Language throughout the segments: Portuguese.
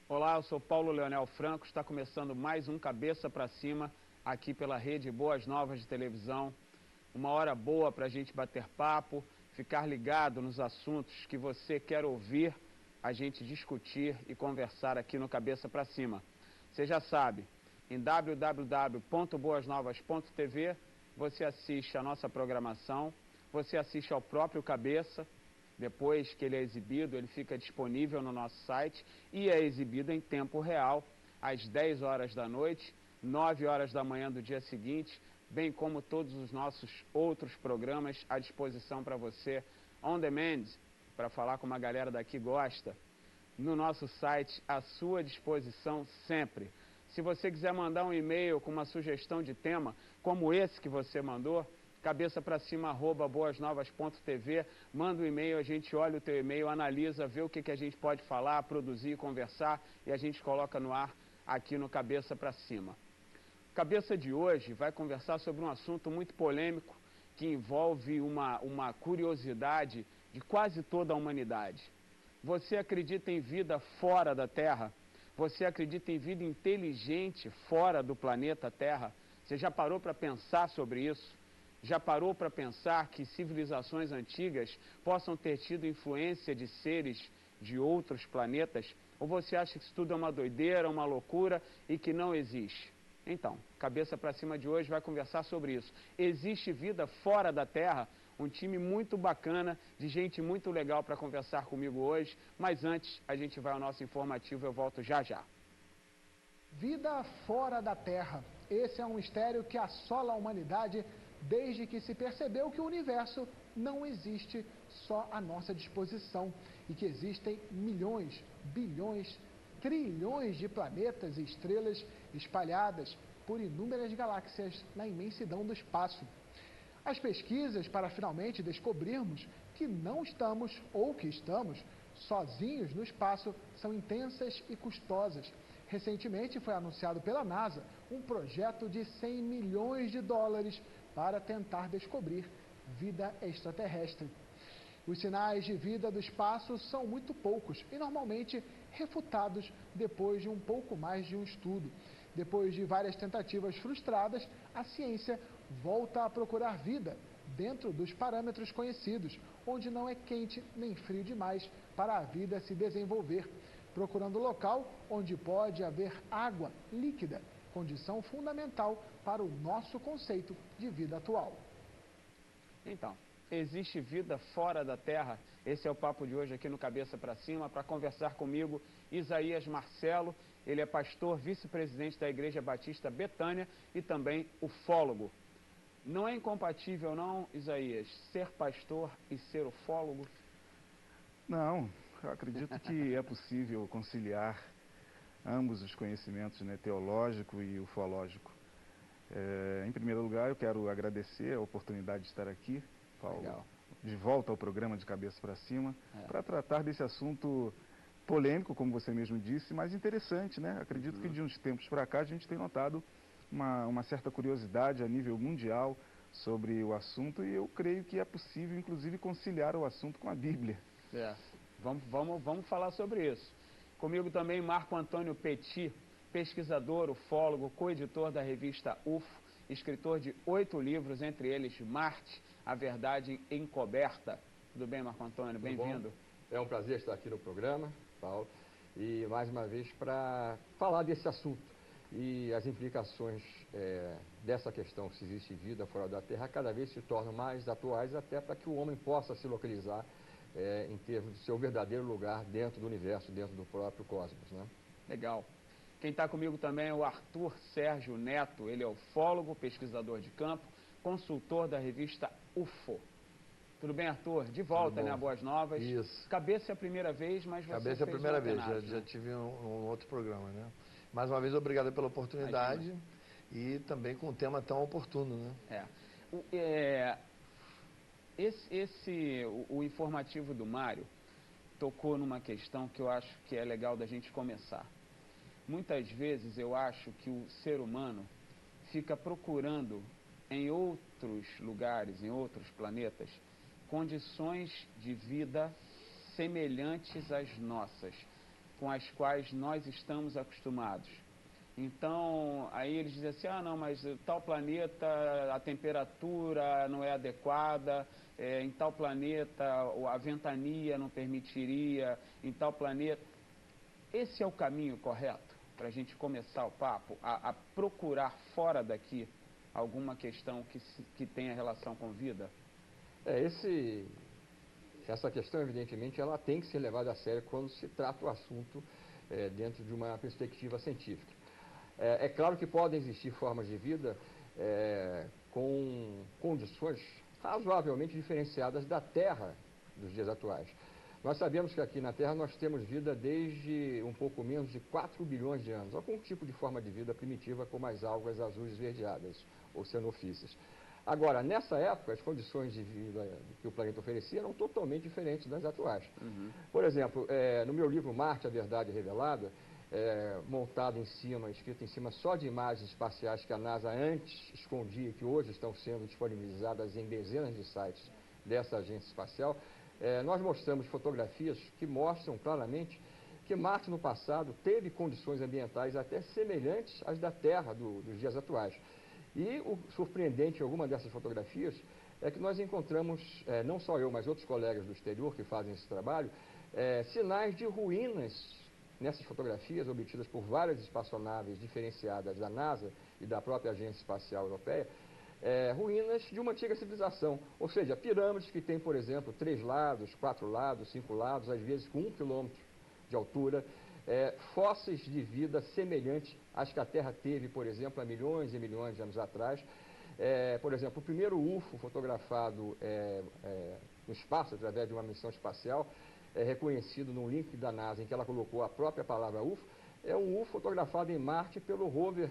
Olá, eu sou Paulo Leonel Franco, está começando mais um Cabeça para Cima aqui pela Rede Boas Novas de Televisão. Uma hora boa para a gente bater papo, ficar ligado nos assuntos que você quer ouvir, a gente discutir e conversar aqui no Cabeça para Cima. Você já sabe, em www.boasnovas.tv você assiste a nossa programação, você assiste ao próprio Cabeça. Depois que ele é exibido, ele fica disponível no nosso site e é exibido em tempo real, às 10 horas da noite, 9 horas da manhã do dia seguinte, bem como todos os nossos outros programas à disposição para você, on demand, para falar como a galera daqui gosta, no nosso site, à sua disposição sempre. Se você quiser mandar um e-mail com uma sugestão de tema, como esse que você mandou, cabeçapracima@boasnovas.tv, manda um e-mail, a gente olha o teu e-mail, analisa, vê o que a gente pode falar, produzir, conversar e a gente coloca no ar aqui no Cabeça para Cima. Cabeça de hoje vai conversar sobre um assunto muito polêmico que envolve uma curiosidade de quase toda a humanidade. Você acredita em vida fora da Terra? Você acredita em vida inteligente fora do planeta Terra? Você já parou para pensar sobre isso? Já parou para pensar que civilizações antigas possam ter tido influência de seres de outros planetas? Ou você acha que isso tudo é uma doideira, uma loucura e que não existe? Então, Cabeça para Cima de hoje vai conversar sobre isso. Existe vida fora da Terra? Um time muito bacana, de gente muito legal para conversar comigo hoje. Mas antes, a gente vai ao nosso informativo, eu volto já já. Vida fora da Terra. Esse é um mistério que assola a humanidade desde que se percebeu que o universo não existe só à nossa disposição e que existem milhões, bilhões, trilhões de planetas e estrelas espalhadas por inúmeras galáxias na imensidão do espaço. As pesquisas para finalmente descobrirmos que não estamos ou que estamos sozinhos no espaço são intensas e custosas. Recentemente foi anunciado pela NASA um projeto de 100 milhões de dólares para tentar descobrir vida extraterrestre. Os sinais de vida do espaço são muito poucos e normalmente refutados depois de um pouco mais de um estudo. Depois de várias tentativas frustradas, a ciência volta a procurar vida dentro dos parâmetros conhecidos, onde não é quente nem frio demais para a vida se desenvolver, procurando local onde pode haver água líquida, condição fundamental para o nosso conceito de vida atual. Então, existe vida fora da Terra? Esse é o papo de hoje aqui no Cabeça para Cima. Para conversar comigo, Isaías Marcelo, ele é pastor, vice-presidente da Igreja Batista Betânia e também ufólogo. Não é incompatível não, Isaías, ser pastor e ser ufólogo? Não, eu acredito que é possível conciliar ambos os conhecimentos, né, teológico e ufológico. Em primeiro lugar, eu quero agradecer a oportunidade de estar aqui, Paulo, Legal. De volta ao programa de Cabeça para Cima, para tratar desse assunto polêmico, como você mesmo disse, mas interessante, né? Acredito que de uns tempos para cá a gente tem notado uma certa curiosidade a nível mundial sobre o assunto e eu creio que é possível, inclusive, conciliar o assunto com a Bíblia. Vamos falar sobre isso. Comigo também Marco Antônio Petit, pesquisador, ufólogo, coeditor da revista UFO, escritor de 8 livros, entre eles Marte, a Verdade Encoberta. Tudo bem, Marco Antônio? Bem-vindo. É um prazer estar aqui no programa, Paulo, e mais uma vez para falar desse assunto e as implicações dessa questão, se existe vida fora da Terra, cada vez se tornam mais atuais, até para que o homem possa se localizar em termos do seu verdadeiro lugar dentro do universo, dentro do próprio cosmos, né? Legal. Quem está comigo também é o Arthur Sérgio Neto, ele é ufólogo, pesquisador de campo, consultor da revista UFO. Tudo bem, Arthur? De volta, né? Boas Novas. Isso. Cabeça é a primeira vez, mas você Cabeça é a fez primeira vez, antenados, já né? tive um outro programa, né? Mais uma vez, obrigado pela oportunidade e também com um tema tão oportuno, né? O informativo do Mário tocou numa questão que eu acho que é legal da gente começar. Muitas vezes eu acho que o ser humano fica procurando em outros lugares, em outros planetas, condições de vida semelhantes às nossas. com as quais nós estamos acostumados. Então, aí eles dizem assim, não, mas tal planeta a temperatura não é adequada, em tal planeta a ventania não permitiria, em tal planeta... Esse é o caminho correto para a gente começar o papo, a procurar fora daqui alguma questão que tenha relação com vida? Essa questão, evidentemente, ela tem que ser levada a sério quando se trata o assunto dentro de uma perspectiva científica. É claro que podem existir formas de vida com condições razoavelmente diferenciadas da Terra dos dias atuais. Nós sabemos que aqui na Terra nós temos vida desde um pouco menos de 4 bilhões de anos, algum tipo de forma de vida primitiva como as algas azuis esverdeadas, oceanofícias. Agora, nessa época, as condições de vida que o planeta oferecia eram totalmente diferentes das atuais. Uhum. Por exemplo, no meu livro Marte, a Verdade Revelada, montado em cima, escrito em cima só de imagens espaciais que a NASA antes escondia, que hoje estão sendo disponibilizadas em dezenas de sites dessa agência espacial, nós mostramos fotografias que mostram claramente que Marte no passado teve condições ambientais até semelhantes às da Terra dos dias atuais. E o surpreendente em alguma dessas fotografias é que nós encontramos, não só eu, mas outros colegas do exterior que fazem esse trabalho, sinais de ruínas nessas fotografias obtidas por várias espaçonaves diferenciadas da NASA e da própria Agência Espacial Europeia, ruínas de uma antiga civilização, ou seja, pirâmides que têm, por exemplo, 3 lados, 4 lados, 5 lados, às vezes com 1 quilômetro de altura, fósseis de vida semelhantes às que a Terra teve, por exemplo, há milhões e milhões de anos atrás. Por exemplo, o primeiro UFO fotografado no espaço, através de uma missão espacial, reconhecido num link da NASA, em que ela colocou a própria palavra UFO, é um UFO fotografado em Marte pelo rover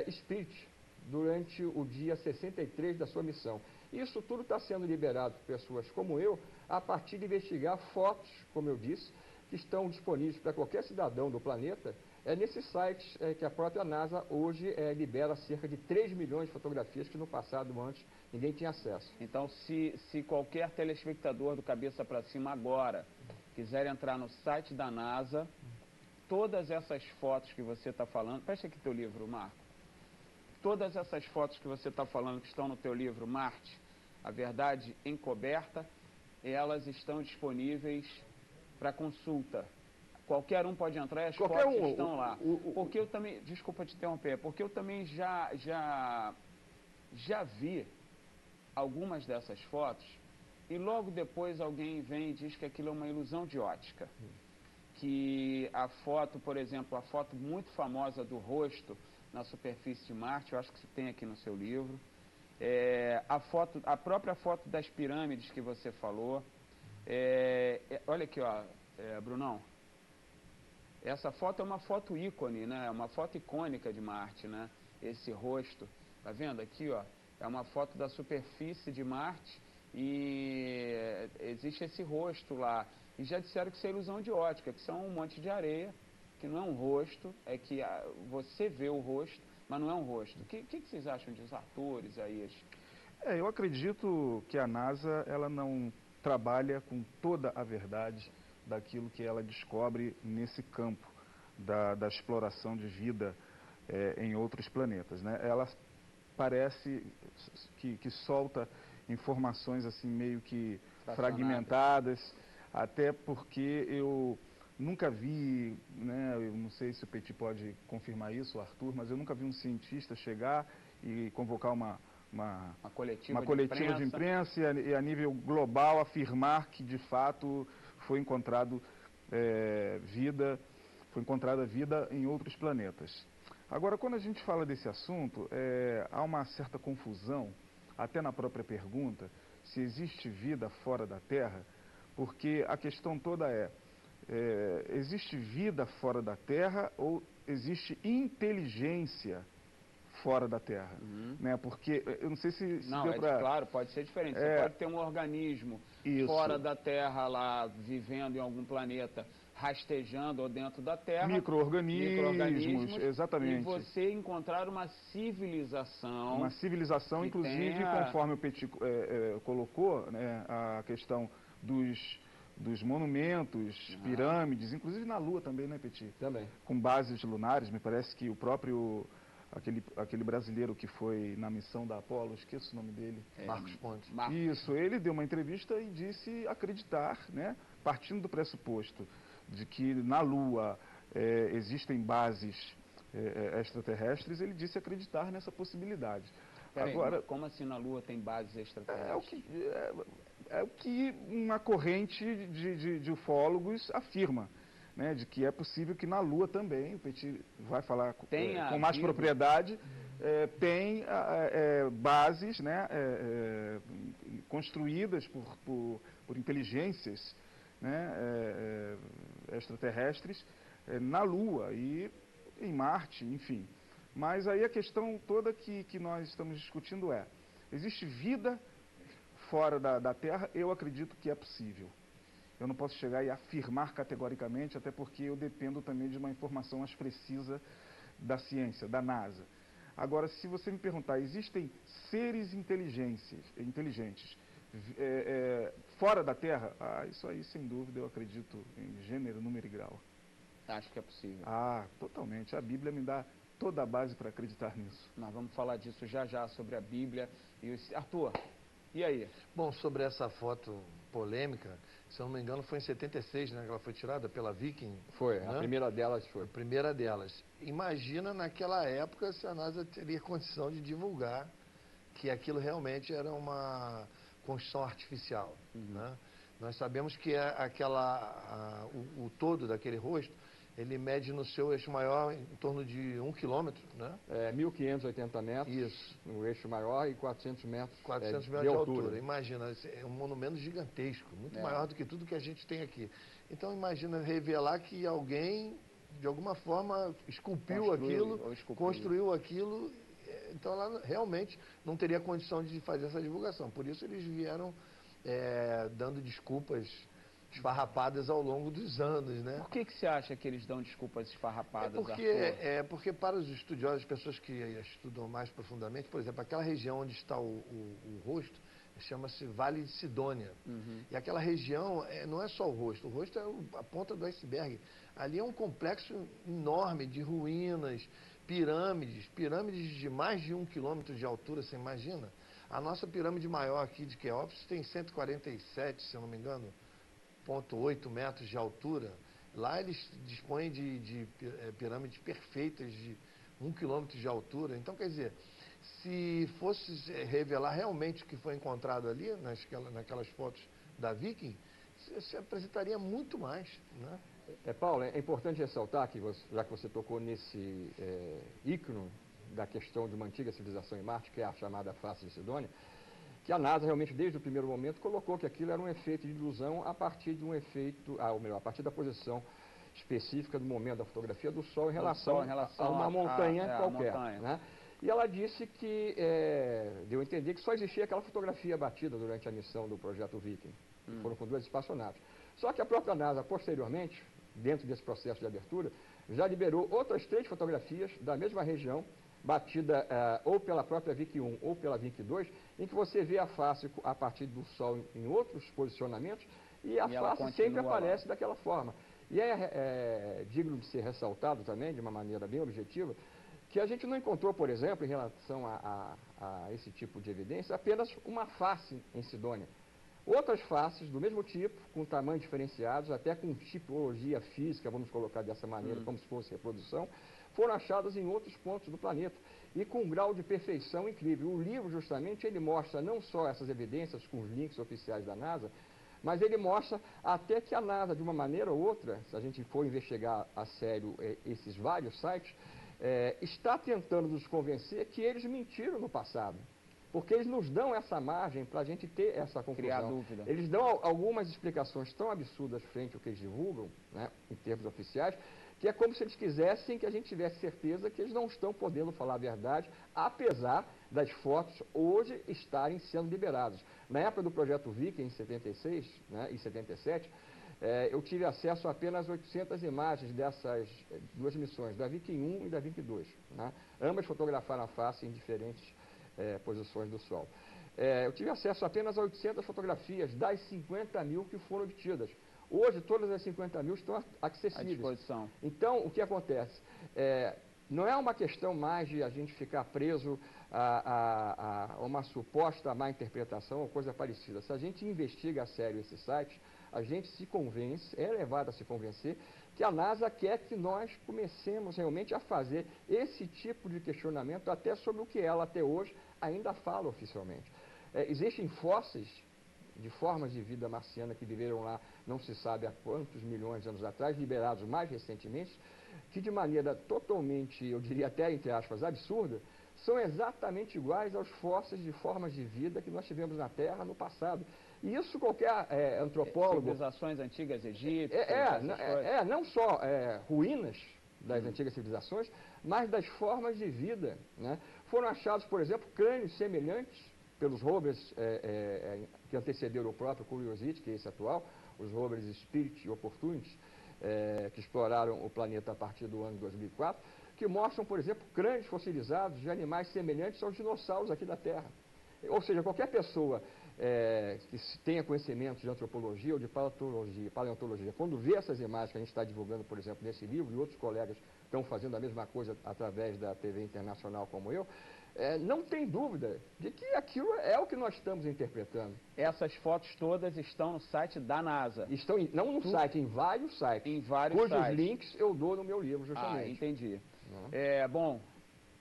Spirit, durante o dia 63 da sua missão. Isso tudo está sendo liberado por pessoas como eu, a partir de investigar fotos, como eu disse, que estão disponíveis para qualquer cidadão do planeta, nesses sites que a própria NASA hoje libera cerca de 3 milhões de fotografias que no passado, antes, ninguém tinha acesso. Então, se qualquer telespectador do Cabeça para Cima agora quiser entrar no site da NASA, todas essas fotos que você está falando... Presta aqui teu livro, Marco. Todas essas fotos que você está falando, que estão no teu livro Marte, a Verdade Encoberta, elas estão disponíveis para consulta. Qualquer um pode entrar e as fotos estão lá. Porque eu também, desculpa te interromper, porque eu também já vi algumas dessas fotos e logo depois alguém vem e diz que aquilo é uma ilusão de ótica. Que a foto, por exemplo, a foto muito famosa do rosto na superfície de Marte, eu acho que você tem aqui no seu livro, a própria foto das pirâmides que você falou, olha aqui, ó, Brunão, essa foto é uma foto ícone, né? É uma foto icônica de Marte, né? Esse rosto, tá vendo aqui, ó, é uma foto da superfície de Marte e existe esse rosto lá. E já disseram que isso é ilusão de ótica, que são um monte de areia, que não é um rosto, é que você vê o rosto, mas não é um rosto. O que vocês acham dos atores aí? Eu acredito que a NASA ela não trabalha com toda a verdade daquilo que ela descobre nesse campo da exploração de vida em outros planetas, né? Ela parece que solta informações assim meio que fragmentadas, até porque eu nunca vi, né, eu não sei se o Petit pode confirmar isso, o Arthur, mas eu nunca vi um cientista chegar e convocar uma coletiva de imprensa e a nível global afirmar que de fato foi encontrada vida em outros planetas. Agora, quando a gente fala desse assunto, há uma certa confusão, até na própria pergunta, se existe vida fora da Terra, porque a questão toda existe vida fora da Terra ou existe inteligência fora da Terra? Né? Porque eu não sei se não, deu pra... claro, pode ser diferente. Você pode ter um organismo fora da Terra lá, vivendo em algum planeta, rastejando ou dentro da Terra. Micro-organismos, exatamente. E você encontrar uma civilização. Uma civilização, inclusive, conforme o Petit colocou, né, a questão dos monumentos, pirâmides, inclusive na Lua também, né, Petit? Também. Com bases lunares, me parece que o próprio, aquele brasileiro que foi na missão da Apollo, esqueço o nome dele. Marcos Pontes. Isso, ele deu uma entrevista e disse acreditar, né, partindo do pressuposto de que na Lua existem bases extraterrestres, ele disse acreditar nessa possibilidade. Agora, como assim na Lua tem bases extraterrestres? É o que uma corrente de ufólogos afirma, né, de que é possível que na Lua também, o Petit vai falar com mais propriedade, tem bases, né, construídas por inteligências, né, extraterrestres na Lua e em Marte, enfim. Mas aí a questão toda que nós estamos discutindo existe vida fora da Terra? Eu acredito que é possível. Eu não posso chegar e afirmar categoricamente, até porque eu dependo também de uma informação mais precisa da ciência, da NASA. Agora, se você me perguntar, existem seres inteligentes fora da Terra? Isso aí, sem dúvida, eu acredito em gênero, número e grau. Acho que é possível. Totalmente. A Bíblia me dá toda a base para acreditar nisso. Nós vamos falar disso já sobre a Bíblia. Arthur, e aí? Bom, sobre essa foto polêmica, se eu não me engano foi em 76, né, que ela foi tirada pela Viking. Foi, né? A primeira delas foi. A primeira delas. Imagina naquela época se a NASA teria condição de divulgar que aquilo realmente era uma construção artificial. Né? Nós sabemos que o todo daquele rosto, ele mede no seu eixo maior em torno de 1 quilômetro, né? 1.580 metros. Isso. No eixo maior e 400 metros, 400 metros de altura. Imagina, é um monumento gigantesco, muito maior do que tudo que a gente tem aqui. Então imagina revelar que alguém, de alguma forma, esculpiu aquilo, construiu aquilo. Então ela realmente não teria condição de fazer essa divulgação. Por isso eles vieram dando desculpas esfarrapadas ao longo dos anos, né? Por que você acha que eles dão desculpas esfarrapadas? Porque para os estudiosos, as pessoas que estudam mais profundamente, por exemplo, aquela região onde está o rosto, chama-se Vale de Sidônia. E aquela região não é só o rosto é a ponta do iceberg. Ali é um complexo enorme de ruínas, pirâmides de mais de 1 quilômetro de altura, você imagina? A nossa pirâmide maior aqui de Quéops tem 147, se eu não me engano, 0,8 metros de altura. Lá eles dispõem de pirâmides perfeitas de 1 quilômetro de altura. Então, quer dizer, se fosse revelar realmente o que foi encontrado ali, naquelas fotos da Viking, se apresentaria muito mais, né? Paulo, é importante ressaltar que, já que você tocou nesse ícone da questão de uma antiga civilização em Marte, que é a chamada face de Sidônia, que a NASA realmente, desde o primeiro momento, colocou que aquilo era um efeito de ilusão a partir de um efeito, ou melhor, a partir da posição específica do momento da fotografia do Sol em relação a uma montanha qualquer. Né? E ela disse que, deu a entender que só existia aquela fotografia batida durante a missão do projeto Viking. Foram com 2 espaçonaves. Só que a própria NASA, posteriormente, dentro desse processo de abertura, já liberou outras 3 fotografias da mesma região, batida ou pela própria Viking 1 ou pela Viking 2, em que você vê a face a partir do Sol em outros posicionamentos e a face sempre aparece daquela forma. E é digno de ser ressaltado também, de uma maneira bem objetiva, que a gente não encontrou, por exemplo, em relação a esse tipo de evidência, apenas uma face em Sidônia. Outras faces do mesmo tipo, com tamanhos diferenciados, até com tipologia física, vamos colocar dessa maneira, como se fosse reprodução, foram achadas em outros pontos do planeta e com um grau de perfeição incrível. O livro, justamente, ele mostra não só essas evidências com os links oficiais da NASA, mas ele mostra até que a NASA, de uma maneira ou outra, se a gente for investigar a sério esses vários sites, está tentando nos convencer que eles mentiram no passado. Porque eles nos dão essa margem para a gente ter essa conclusão. Criar dúvida. Eles dão algumas explicações tão absurdas frente ao que eles divulgam, né, em termos oficiais, que é como se eles quisessem que a gente tivesse certeza que eles não estão podendo falar a verdade, apesar das fotos hoje estarem sendo liberadas. Na época do projeto Viking, em 76, né, e 77, eu tive acesso a apenas 800 imagens dessas 2 missões, da Viking 1 e da Viking 2. Né? Ambas fotografaram a face em diferentes posições do Sol. eu tive acesso apenas a 800 fotografias das 50 mil que foram obtidas. Hoje, todas as 50 mil estão acessíveis. À disposição. Então, o que acontece? Não é uma questão mais de a gente ficar preso a uma suposta má interpretação ou coisa parecida. Se a gente investiga a sério esses sites, a gente se convence, é levado a se convencer, que a NASA quer que nós comecemos realmente a fazer esse tipo de questionamento até sobre o que ela até hoje ainda fala oficialmente. Existem fósseis de formas de vida marciana que viveram lá, não se sabe há quantos milhões de anos atrás, liberados mais recentemente, que de maneira totalmente, eu diria até entre aspas, absurda, são exatamente iguais aos fósseis de formas de vida que nós tivemos na Terra no passado. E isso qualquer antropólogo... Civilizações antigas egípcias, não só ruínas das antigas civilizações, mas das formas de vida, né? Foram achados, por exemplo, crânios semelhantes pelos rovers que antecederam o próprio Curiosity, que é esse atual, os rovers Spirit e Opportunity, que exploraram o planeta a partir do ano 2004, que mostram, por exemplo, crânios fossilizados de animais semelhantes aos dinossauros aqui da Terra. Ou seja, qualquer pessoa que tenha conhecimento de antropologia ou de paleontologia, quando vê essas imagens que a gente está divulgando, por exemplo, nesse livro, e outros colegas estão fazendo a mesma coisa através da TV internacional como eu, não tem dúvida de que aquilo é o que nós estamos interpretando. Essas fotos todas estão no site da NASA. Estão, não no site, em vários sites. Em vários cujos sites. links eu dou no meu livro, justamente. Entendi. Bom,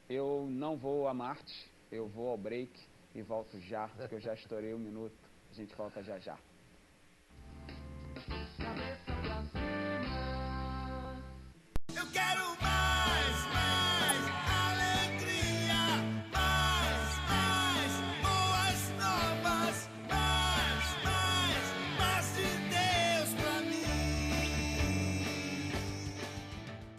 eu não vou a Marte, eu vou ao break e volto já, porque eu já estourei 1 minuto. A gente volta já já. Eu quero